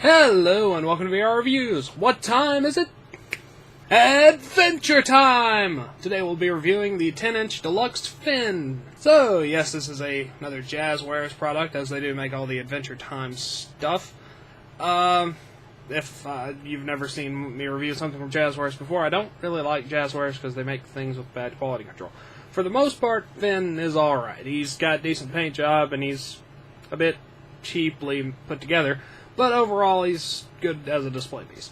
Hello and welcome to VR Reviews. What time is it? Adventure time! Today we'll be reviewing the 10-inch Deluxe fin. So, yes, this is another Jazzwares product, as they do make all the Adventure Time stuff. If you've never seen me review something from Jazzwares before, I don't really like Jazzwares because they make things with bad quality control. For the most part, Finn is alright. He's got a decent paint job and he's a bit cheaply put together, but overall he's good as a display piece.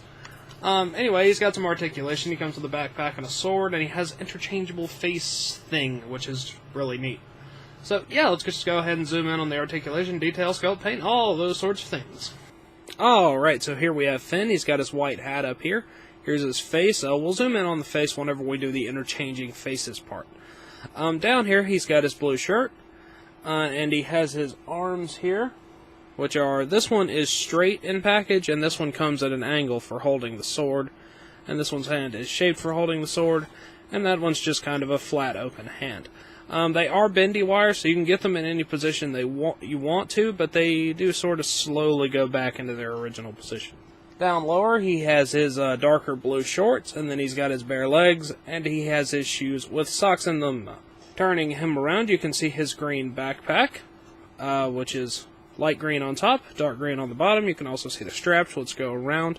Anyway, he's got some articulation. He comes with a backpack and a sword, and he has interchangeable face thing, which is really neat. So, yeah, let's just go ahead and zoom in on the articulation, detail, sculpt, paint, all those sorts of things. Alright, so here we have Finn. He's got his white hat up here. Here's his face. We'll zoom in on the face whenever we do the interchanging faces part. Down here, he's got his blue shirt, and he has his arms here, which are, this one is straight in package, and this one comes at an angle for holding the sword, and this one's hand is shaped for holding the sword, and that one's just kind of a flat open hand. They are bendy wires, so you can get them in any position you want to, but they do sort of slowly go back into their original position. Down lower, he has his darker blue shorts, and then he's got his bare legs, and he has his shoes with socks in them. Turning him around, you can see his green backpack, which is light green on top, dark green on the bottom. You can also see the straps. Let's go around.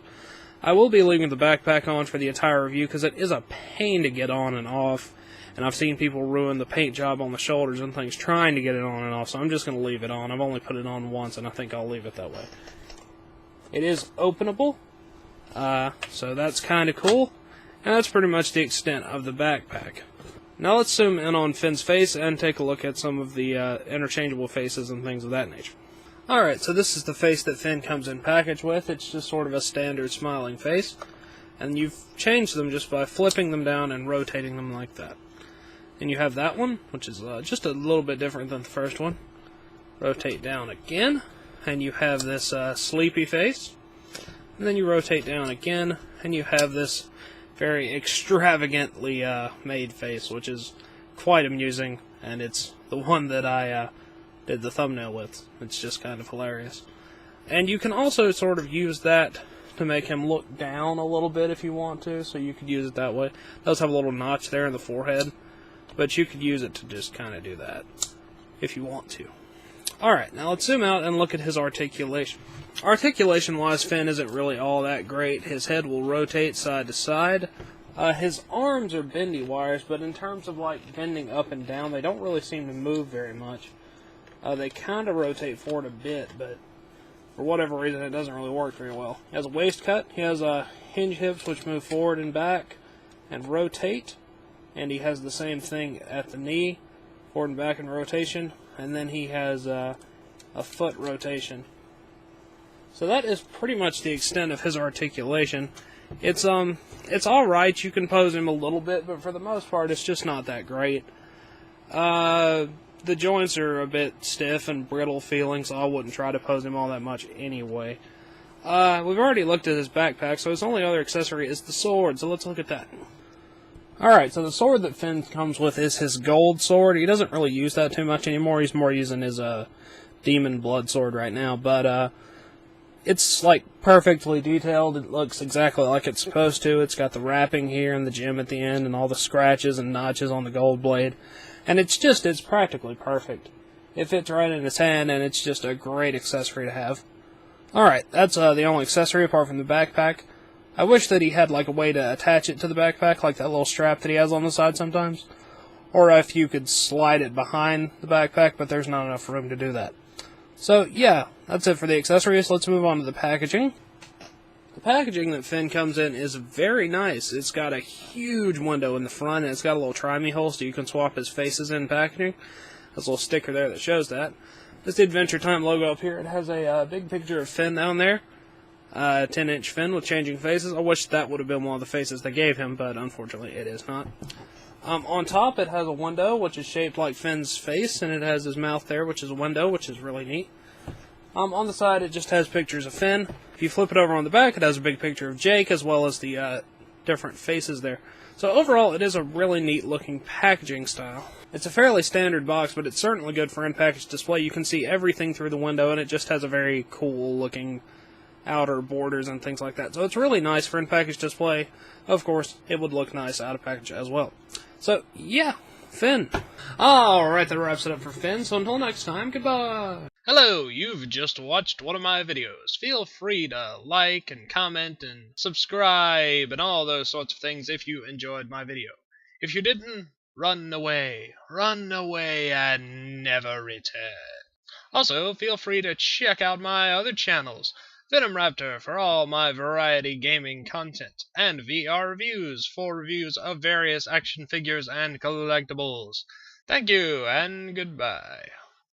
I will be leaving the backpack on for the entire review because it is a pain to get on and off, and I've seen people ruin the paint job on the shoulders and things trying to get it on and off, so I'm just going to leave it on. I've only put it on once, and I think I'll leave it that way. It is openable, so that's kind of cool, and that's pretty much the extent of the backpack. Now let's zoom in on Finn's face and take a look at some of the interchangeable faces and things of that nature. Alright, so this is the face that Finn comes in package with. It's just sort of a standard smiling face. And you've changed them just by flipping them down and rotating them like that. And you have that one, which is just a little bit different than the first one. Rotate down again, and you have this sleepy face. And then you rotate down again, and you have this very extravagantly made face, which is quite amusing. And it's the one that I did the thumbnail with. It's just kind of hilarious. And you can also sort of use that to make him look down a little bit if you want to, so you could use it that way. It does have a little notch there in the forehead, but you could use it to just kind of do that if you want to. Alright, now let's zoom out and look at his articulation. Articulation-wise, Finn isn't really all that great. His head will rotate side to side. His arms are bendy wires, but in terms of like bending up and down, they don't really seem to move very much. They kind of rotate forward a bit, but for whatever reason, it doesn't really work very well. He has a waist cut. He has hinge hips, which move forward and back and rotate. And he has the same thing at the knee, forward and back and rotation. And then he has a foot rotation. So that is pretty much the extent of his articulation. It's alright. You can pose him a little bit, but for the most part, it's just not that great. The joints are a bit stiff and brittle feeling, so I wouldn't try to pose him all that much anyway. We've already looked at his backpack, so his only other accessory is the sword, so let's look at that. Alright, so the sword that Finn comes with is his gold sword. He doesn't really use that too much anymore. He's more using his demon blood sword right now, but it's like perfectly detailed. It looks exactly like it's supposed to. It's got the wrapping here and the gem at the end and all the scratches and notches on the gold blade. And it's practically perfect. It fits right in his hand, and it's just a great accessory to have. Alright, that's the only accessory apart from the backpack. I wish that he had like a way to attach it to the backpack, like that little strap that he has on the side sometimes. Or if you could slide it behind the backpack, but there's not enough room to do that. So, yeah, that's it for the accessories. Let's move on to the packaging. The packaging that Finn comes in is very nice. It's got a huge window in the front, and it's got a little try-me hole so you can swap his faces in packaging. There's a little sticker there that shows that. This is the Adventure Time logo up here. It has a big picture of Finn down there. 10-inch Finn with changing faces. I wish that would have been one of the faces they gave him, but unfortunately it is not. On top, it has a window, which is shaped like Finn's face, and it has his mouth there, which is a window, which is really neat. On the side, it just has pictures of Finn. If you flip it over on the back, it has a big picture of Jake, as well as the different faces there. So overall, it is a really neat-looking packaging style. It's a fairly standard box, but it's certainly good for in-package display. You can see everything through the window, and it just has a very cool-looking outer borders and things like that. So it's really nice for in-package display. Of course, it would look nice out of package as well. So, yeah, Finn. Alright, that wraps it up for Finn. So until next time, goodbye. Hello, you've just watched one of my videos. Feel free to like and comment and subscribe and all those sorts of things if you enjoyed my video. If you didn't, run away and never return. Also, feel free to check out my other channels, Venom Raptor for all my variety gaming content, and VR Reviews for reviews of various action figures and collectibles. Thank you, and goodbye.